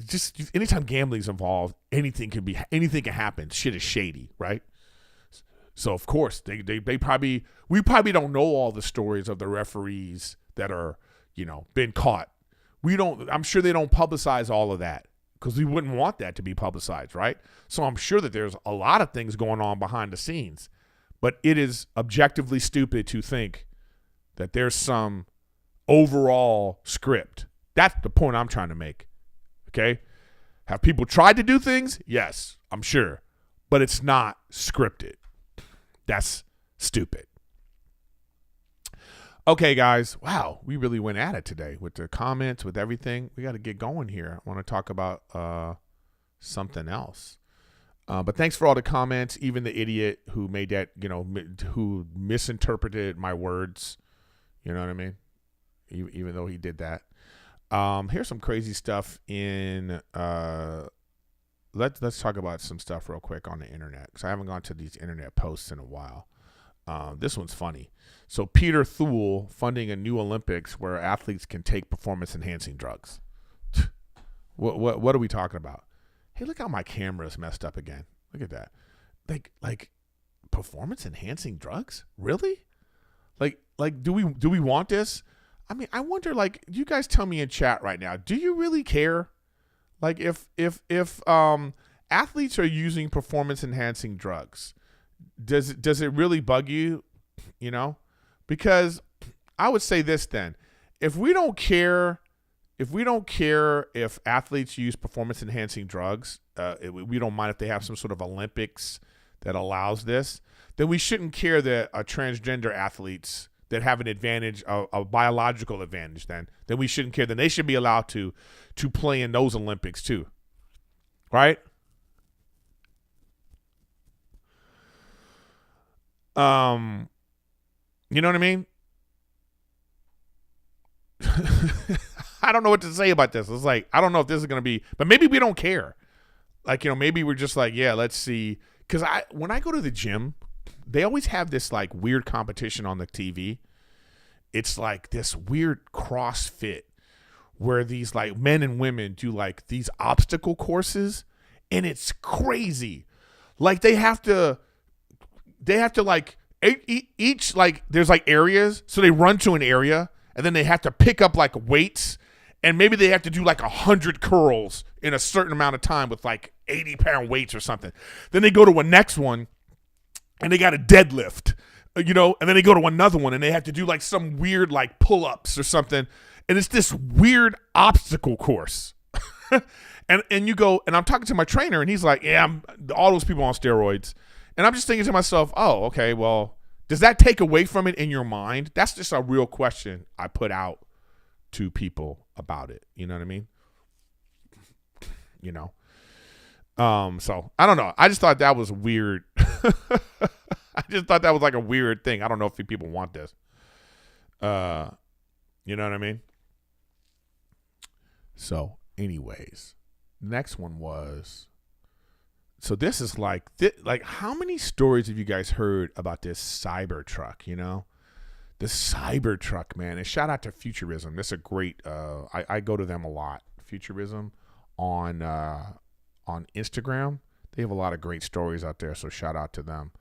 just anytime gambling's involved, anything can happen. Shit is shady, right? So of course we probably don't know all the stories of the referees that are, been caught. I'm sure they don't publicize all of that because we wouldn't want that to be publicized, right? So I'm sure that there's a lot of things going on behind the scenes, but it is objectively stupid to think that there's some overall script. That's the point I'm trying to make. Okay? Have people tried to do things? Yes, I'm sure. But it's not scripted. That's stupid. Okay, guys. Wow, we really went at it today with the comments, with everything. We got to get going here. I want to talk about something else. But thanks for all the comments, even the idiot who made that, who misinterpreted my words. You know what I mean? Even though he did that. Here's some crazy stuff in let's talk about some stuff real quick on the internet, because I haven't gone to these internet posts in a while. This one's funny. So Peter Thule funding a new Olympics where athletes can take performance enhancing drugs. What are we talking about? Hey, look how my camera is messed up again. Look at that. Like performance enhancing drugs? Really? Like do we want this? I mean, I wonder, like, you guys tell me in chat right now, do you really care? Like, if athletes are using performance enhancing drugs, does it really bug you? Because I would say this then, if we don't care if athletes use performance enhancing drugs, we don't mind if they have some sort of Olympics that allows this, then we shouldn't care that transgender athletes that have an advantage, a biological advantage, then we shouldn't care. Then they should be allowed to play in those Olympics too, right? You know what I mean? I don't know what to say about this. It's like, I don't know if this is going to be, but maybe we don't care. Like, maybe we're just like, yeah, let's see. Because when I go to the gym, they always have this like weird competition on the TV. It's like this weird CrossFit where these like men and women do like these obstacle courses, and it's crazy. Like they have to like each, like there's like areas. So they run to an area and then they have to pick up like weights, and maybe they have to do like 100 curls in a certain amount of time with like 80-pound weights or something. Then they go to a next one and they got a deadlift, and then they go to another one and they have to do like some weird like pull-ups or something. And it's this weird obstacle course. And you go, and I'm talking to my trainer, and he's like, yeah, all those people on steroids. And I'm just thinking to myself, oh, okay, well, does that take away from it in your mind? That's just a real question I put out to people about it. You know what I mean? You know? So I don't know. I just thought that was weird. I just thought that was like a weird thing. I don't know if people want this. You know what I mean? So anyways, next one was, so this is like how many stories have you guys heard about this Cybertruck, you know? The Cybertruck, man. And shout out to Futurism. That's a great, I go to them a lot. Futurism on Instagram. They have a lot of great stories out there, so shout out to them.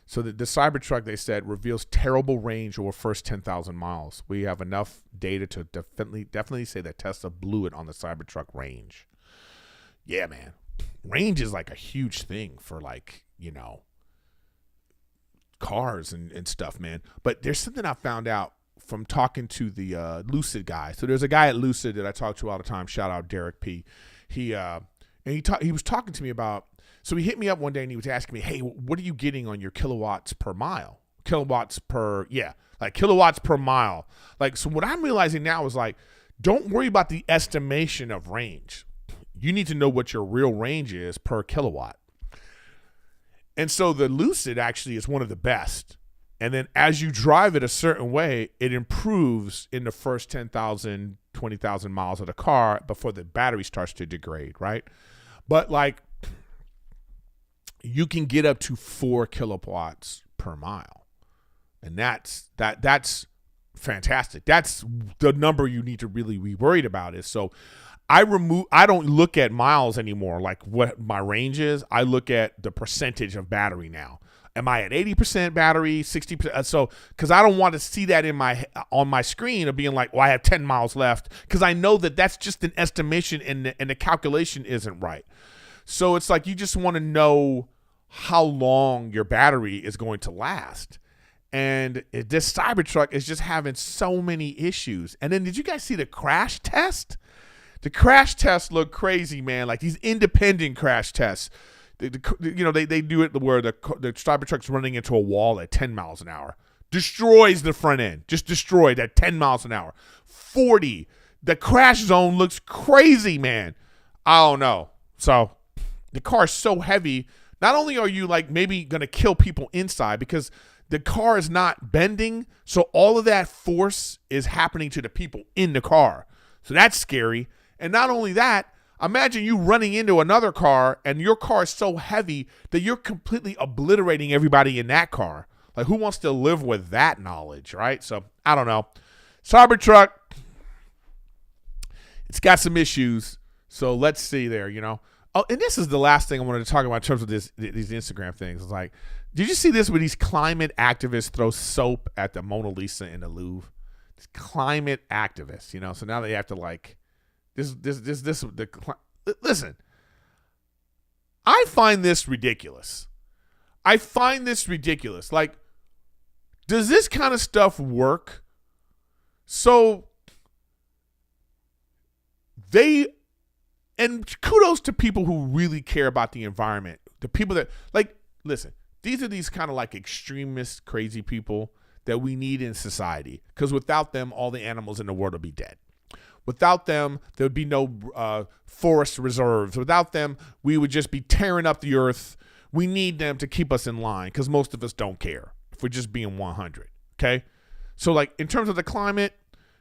So the Cybertruck, they said, reveals terrible range over first 10,000 miles. We have enough data to definitely say that Tesla blew it on the Cybertruck range. Yeah, man. Range is like a huge thing for, like, you know, cars and stuff, man. But there's something I found out from talking to the Lucid guy. So there's a guy at Lucid that I talk to all the time. Shout out Derek P. He was talking to me about, so he hit me up one day and he was asking me, hey, what are you getting on your kilowatts per mile? Kilowatts per mile. Like, so what I'm realizing now is, like, don't worry about the estimation of range. You need to know what your real range is per kilowatt. And so the Lucid actually is one of the best. And then as you drive it a certain way, it improves in the first 10,000, 20,000 miles of the car before the battery starts to degrade, right? But, like, you can get up to 4 kilowatts per mile. And that's fantastic. That's the number you need to really be worried about. Is so I don't look at miles anymore, like what my range is. I look at the percentage of battery now. Am I at 80% battery, 60%? So, because I don't want to see that on my screen of being like, well, I have 10 miles left, because I know that that's just an estimation and the calculation isn't right. So it's like you just want to know how long your battery is going to last. And this Cybertruck is just having so many issues. And then did you guys see the crash test? The crash tests look crazy, man. Like these independent crash tests. They do it where the Cybertruck's running into a wall at 10 miles an hour. Destroys the front end. Just destroyed at 10 miles an hour. 40. The crash zone looks crazy, man. I don't know. So the car is so heavy. Not only are you like maybe going to kill people inside because the car is not bending, so all of that force is happening to the people in the car. So that's scary. And not only that, imagine you running into another car and your car is so heavy that you're completely obliterating everybody in that car. Like, who wants to live with that knowledge, right? So I don't know. Cybertruck, it's got some issues. So let's see there, you know. Oh, and this is the last thing I wanted to talk about in terms of these Instagram things. It's like, did you see this where these climate activists throw soap at the Mona Lisa in the Louvre? These climate activists, you know. So now they have to like listen. I find this ridiculous. Like, does this kind of stuff work? So and kudos to people who really care about the environment. The people that, like, listen, these are these kind of like extremist, crazy people that we need in society. Because without them, all the animals in the world would be dead. Without them, there would be no forest reserves. Without them, we would just be tearing up the earth. We need them to keep us in line because most of us don't care if we're just being 100. Okay? So, like, in terms of the climate,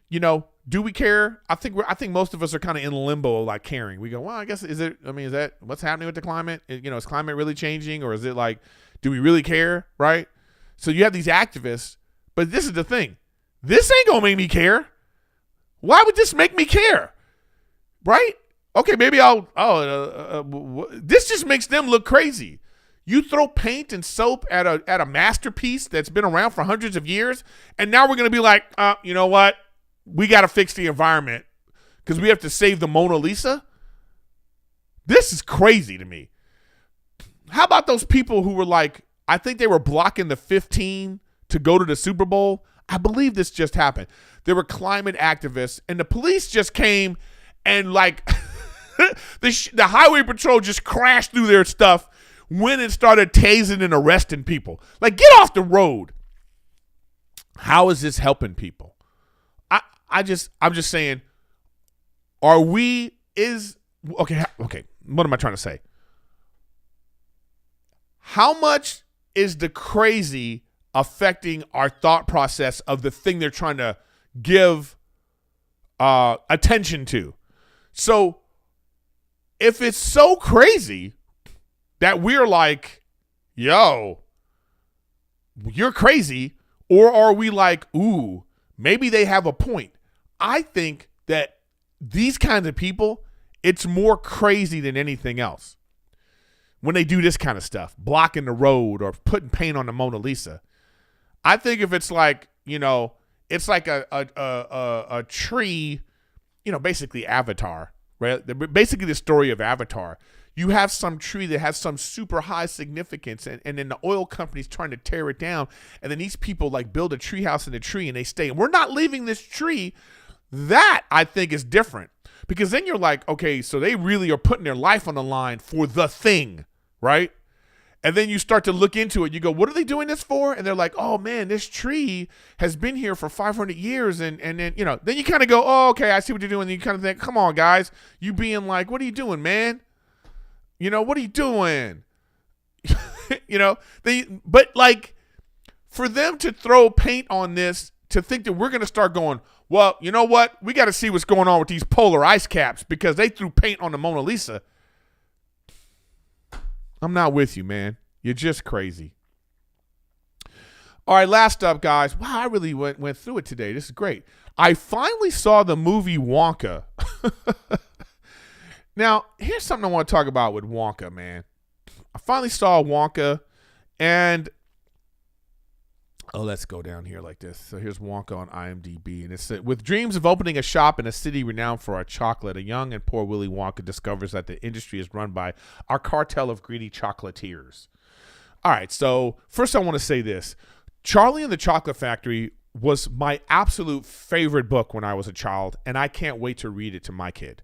you know, do we care? I think most of us are kind of in limbo, like caring. We go, well, I guess is that what's happening with the climate? You know, is climate really changing, or is it like, do we really care, right? So you have these activists, but this is the thing. This ain't gonna make me care. Why would this make me care, right? Okay, maybe this just makes them look crazy. You throw paint and soap at a masterpiece that's been around for hundreds of years, and now we're gonna be like, you know what? We got to fix the environment because we have to save the Mona Lisa. This is crazy to me. How about those people who were like, I think they were blocking the 15 to go to the Super Bowl. I believe this just happened. There were climate activists and the police just came and like, The highway patrol just crashed through their stuff, went and started tasing and arresting people. Like, get off the road. How is this helping people? I'm just saying, okay, what am I trying to say? How much is the crazy affecting our thought process of the thing they're trying to give attention to? So if it's so crazy that we're like, yo, you're crazy, or are we like, ooh, maybe they have a point? I think that these kinds of people, it's more crazy than anything else when they do this kind of stuff, blocking the road or putting paint on the Mona Lisa. I think if it's like, it's like a tree, basically Avatar, right? Basically the story of Avatar. You have some tree that has some super high significance, and then the oil company's trying to tear it down, and then these people like build a tree house in the tree and they stay. And we're not leaving this tree. That I think is different, because then you're like, okay, so they really are putting their life on the line for the thing, right? And then you start to look into it. You go, what are they doing this for? And they're like, oh man, this tree has been here for 500 years. And then, then you kind of go, oh, okay, I see what you're doing. And you kind of think, come on, guys. You being like, what are you doing, man? What are you doing? But like, for them to throw paint on this, to think that we're going to start going, well, you know what? We got to see what's going on with these polar ice caps because they threw paint on the Mona Lisa. I'm not with you, man. You're just crazy. All right, last up, guys. Wow, I really went through it today. This is great. I finally saw the movie Wonka. Now, here's something I want to talk about with Wonka, man. I finally saw Wonka, and let's go down here like this. So here's Wonka on IMDb, and it's with dreams of opening a shop in a city renowned for our chocolate, a young and poor Willy Wonka discovers that the industry is run by our cartel of greedy chocolatiers. All right, so first I want to say this. Charlie and the Chocolate Factory was my absolute favorite book when I was a child, and I can't wait to read it to my kid.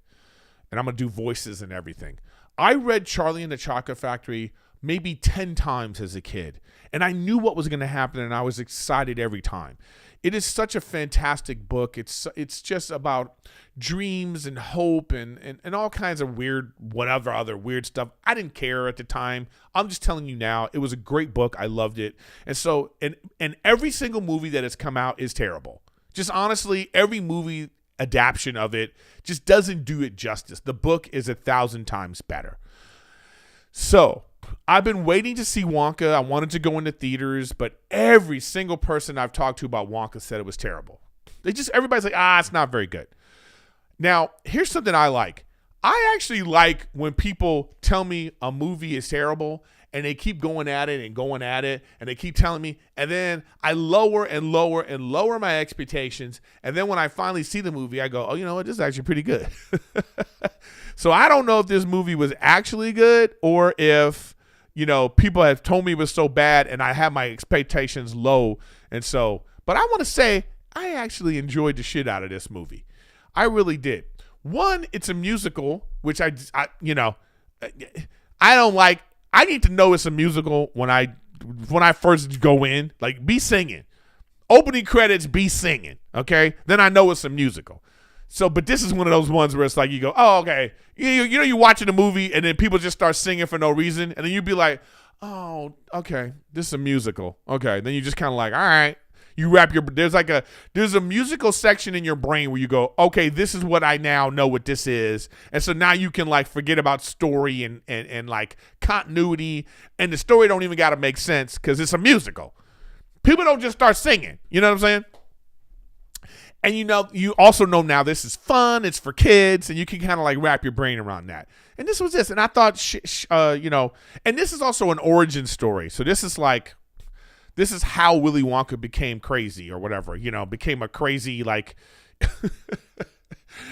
And I'm going to do voices and everything. I read Charlie and the Chocolate Factory maybe 10 times as a kid, and I knew what was going to happen, and I was excited every time. It is such a fantastic book. It's just about dreams and hope and all kinds of weird, whatever other weird stuff. I didn't care at the time. I'm just telling you now, it was a great book. I loved it. And so, and every single movie that has come out is terrible. Just honestly, every movie adaptation of it just doesn't do it justice. The book is 1,000 times better. So I've been waiting to see Wonka. I wanted to go into theaters, but every single person I've talked to about Wonka said it was terrible. Everybody's like, it's not very good. Now, here's something I like. I actually like when people tell me a movie is terrible and they keep going at it and they keep telling me, and then I lower and lower and lower my expectations, and then when I finally see the movie, I go, oh, you know what, this is actually pretty good. So I don't know if this movie was actually good or if, people have told me it was so bad and I have my expectations low, and so, but I want to say I actually enjoyed the shit out of this movie. I really did. One, it's a musical, which I don't like. I need to know it's a musical when I first go in. Like, be singing. Opening credits, be singing. Okay? Then I know it's a musical. So, but this is one of those ones where it's like you go, oh, okay. You're watching a movie and then people just start singing for no reason. And then you'd be like, oh, okay, this is a musical. Okay. Then you just kind of like, all right. You wrap there's a musical section in your brain where you go, okay, this is what I now know what this is. And so now you can like forget about story and like continuity, and the story don't even got to make sense because it's a musical. People don't just start singing. You know what I'm saying? And you also know now this is fun. It's for kids, and you can kind of like wrap your brain around that. And this was this. And I thought, and this is also an origin story. So this is how Willy Wonka became crazy or whatever, became a crazy, like,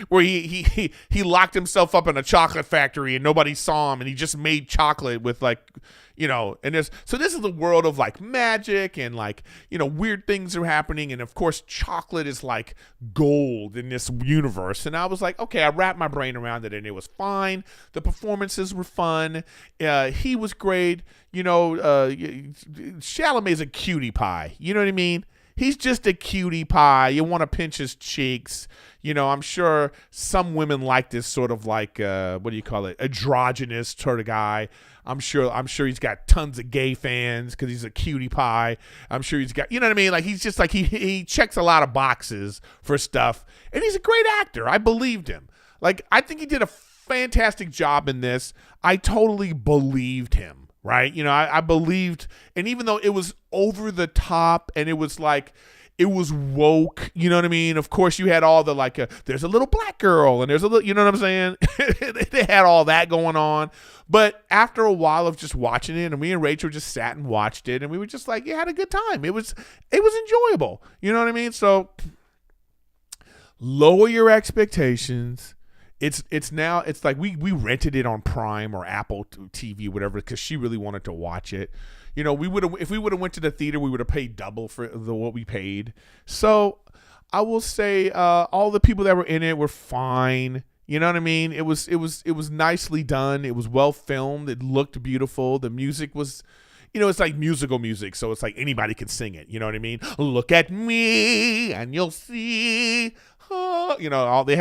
where he locked himself up in a chocolate factory and nobody saw him, and he just made chocolate with like, and this is the world of like magic and like, weird things are happening, and of course chocolate is like gold in this universe. And I was like, okay, I wrapped my brain around it, and it was fine. The performances were fun. He was great. Chalamet's a cutie pie. You know what I mean? He's just a cutie pie. You want to pinch his cheeks. I'm sure some women like this sort of like, what do you call it? Androgynous sort of guy. I'm sure he's got tons of gay fans because he's a cutie pie. I'm sure he's got, you know what I mean? Like, he's just like, he checks a lot of boxes for stuff, and he's a great actor. I believed him. Like, I think he did a fantastic job in this. I totally believed him. Right. I believed. And even though it was over the top and it was like, it was woke, you know what I mean? Of course, you had all the like, there's a little black girl and there's a little, you know what I'm saying? They had all that going on. But after a while of just watching it, and me and Rachel just sat and watched it, and we were just like, yeah, had a good time. It was enjoyable. You know what I mean? So lower your expectations. It's like we rented it on Prime or Apple TV, whatever, because she really wanted to watch it. If we would have went to the theater, we would have paid double for what we paid. So I will say all the people that were in it were fine. You know what I mean? It was nicely done. It was well filmed. It looked beautiful. The music was, it's like musical music, so it's like anybody can sing it. You know what I mean? Look at me and you'll see. They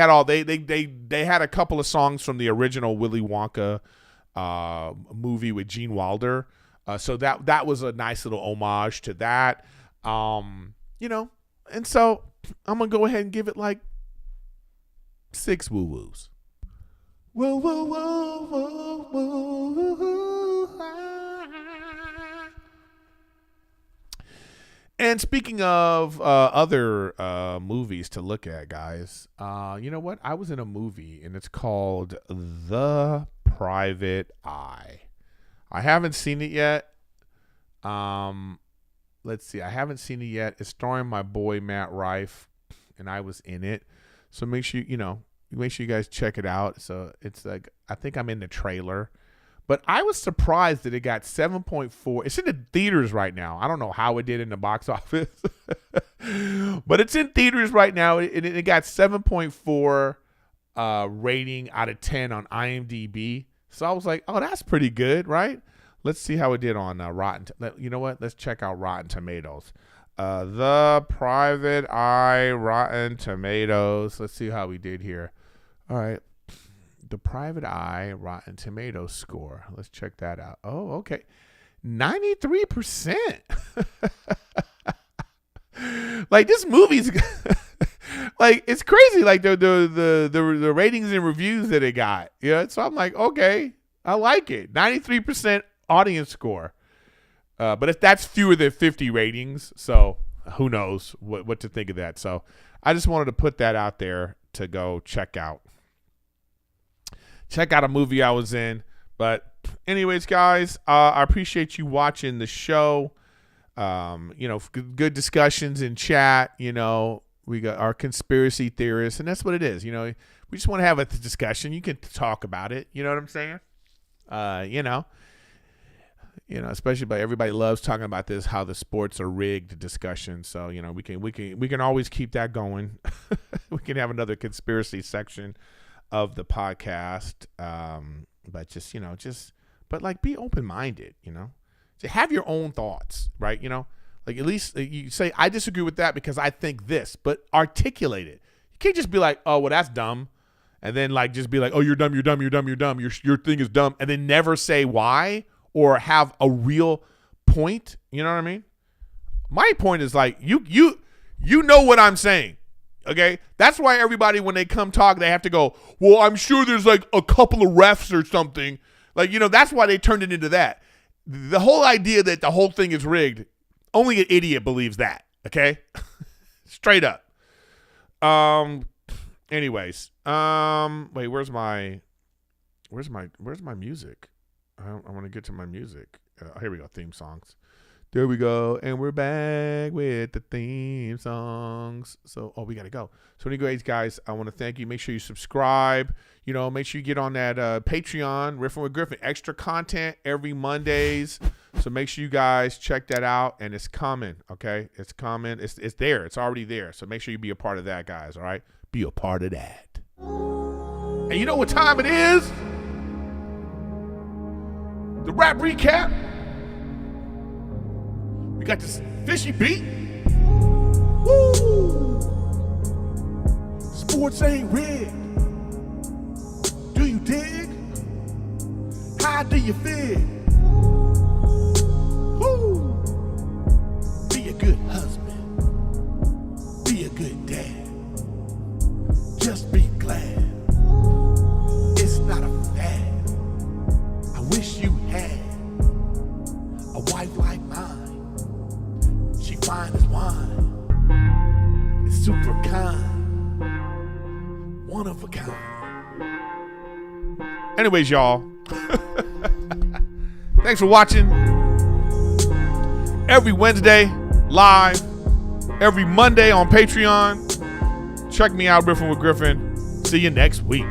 had a couple of songs from the original Willy Wonka movie with Gene Wilder. So that was a nice little homage to that. And so I'm going to go ahead and give it like 6 woo-woos. Whoa, whoa, whoa, whoa, whoa, whoa. And speaking of other movies to look at, guys, you know what? I was in a movie, and it's called The Private Eye. I haven't seen it yet. Let's see. I haven't seen it yet. It's starring my boy Matt Rife, and I was in it. So make sure you guys check it out. So it's like, I think I'm in the trailer. But I was surprised that it got 7.4. It's in the theaters right now. I don't know how it did in the box office. But it's in theaters right now. It got 7.4 rating out of 10 on IMDb. So I was like, oh, that's pretty good, right? Let's see how it did on Rotten. You know what? Let's check out Rotten Tomatoes. The Private Eye, Rotten Tomatoes. Let's see how we did here. All right. The Private Eye Rotten Tomatoes score. Let's check that out. Oh, okay. 93%. Like, this movie's like, it's crazy. Like the ratings and reviews that it got. Yeah. So I'm like, okay, I like it. 93% audience score. But if that's fewer than 50 ratings, so who knows what to think of that. So I just wanted to put that out there to go check out. Check out a movie I was in. But anyways, guys, I appreciate you watching the show. Good discussions in chat. We got our conspiracy theorists, and that's what it is. We just want to have a discussion. You can talk about it. You know what I'm saying? Especially, but everybody loves talking about this, how the sports are rigged discussion. So, we can always keep that going. We can have another conspiracy section of the podcast, but but be open-minded, to have your own thoughts, right? Like, at least you say, I disagree with that because I think this, but articulate it. You can't just be like, oh, well, that's dumb, and then like just be like, oh, you're dumb, you're dumb, you're dumb, you're dumb, your thing is dumb, and then never say why or have a real point. You know what I mean? My point is like, you know what I'm saying. Okay, that's why everybody, when they come talk, they have to go, well, I'm sure there's like a couple of refs or something. Like, that's why they turned it into that. The whole idea that the whole thing is rigged, only an idiot believes that. Okay, straight up. Anyways, wait, where's my music? I want to get to my music. Here we go. Theme songs. There we go. And we're back with the theme songs. So, we got to go. So anyways, guys, I want to thank you. Make sure you subscribe. You know, make sure you get on that Patreon, Riffin with Griffin. Extra content every Mondays. So make sure you guys check that out. And it's coming, okay? It's coming. It's there. It's already there. So make sure you be a part of that, guys, all right? Be a part of that. And you know what time it is? The rap recap. We got this fishy beat. Woo! Sports ain't rigged. Do you dig? How do you feel? Woo! Be a good husband. Be a good dad. Just be glad. It's not a fad. I wish you had a wife like mine. She fine as wine. It's super kind. One of a kind. Anyways, y'all. Thanks for watching. Every Wednesday, live. Every Monday on Patreon. Check me out, Riffin with Griffin. See you next week.